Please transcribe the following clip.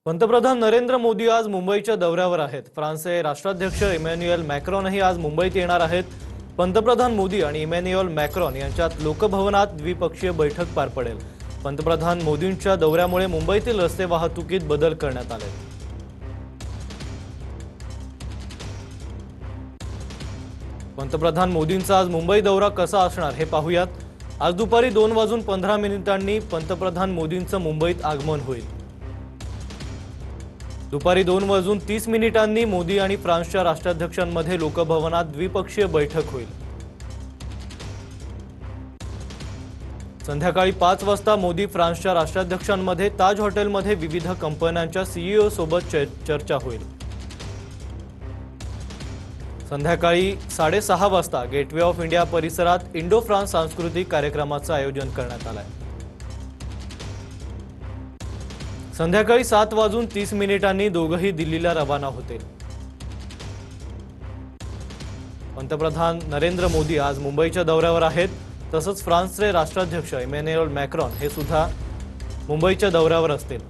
पंतप्रधान नरेंद्र मोदी आज मुंबईच्या दौऱ्यावर आहेत। फ्रान्सचे राष्ट्राध्यक्ष इमॅन्युएल मॅक्रॉनही आज मुंबईत येणार आहेत। पंतप्रधान मोदी आणि इमॅन्युएल मॅक्रॉन यांच्यात लोकभवनात द्विपक्षीय बैठक पार पडेल। पंतप्रधान मोदींच्या दौऱ्यामुळे मुंबईतील रस्ते वाहतुकीत बदल करण्यात आले। पंतप्रधान मोदींचा आज मुंबई दौरा कसा असणार हे पाहूयात। आज दुपारी 2:15 पंतप्रधान मोदींचं मुंबईत आगमन होईल। दुपारी 2:30 मोदी आणि फ्रान्सच्या राष्ट्राध्यक्षांमध्ये लोकभवनात द्विपक्षीय बैठक होईल। संध्याकाळी 5 वाजता मोदी फ्रान्सच्या राष्ट्राध्यक्षांमध्ये ताज हॉटेलमध्ये विविध कंपन्यांच्या सीईओ सोबत चर्चा होईल। संध्याकाळी 6:30 वाजता गेटवे ऑफ इंडिया परिसरात इंडो फ्रान्स सांस्कृतिक कार्यक्रमाचं आयोजन करण्यात आलं आहे। संध्याकाळी 7:30 दोघंही दिल्लीला रवाना होतील। पंतप्रधान नरेंद्र मोदी आज मुंबईच्या दौऱ्यावर आहेत। तसंच फ्रान्सचे राष्ट्राध्यक्ष इमॅन्युएल मॅक्रॉन हे सुद्धा मुंबईच्या दौऱ्यावर असतील।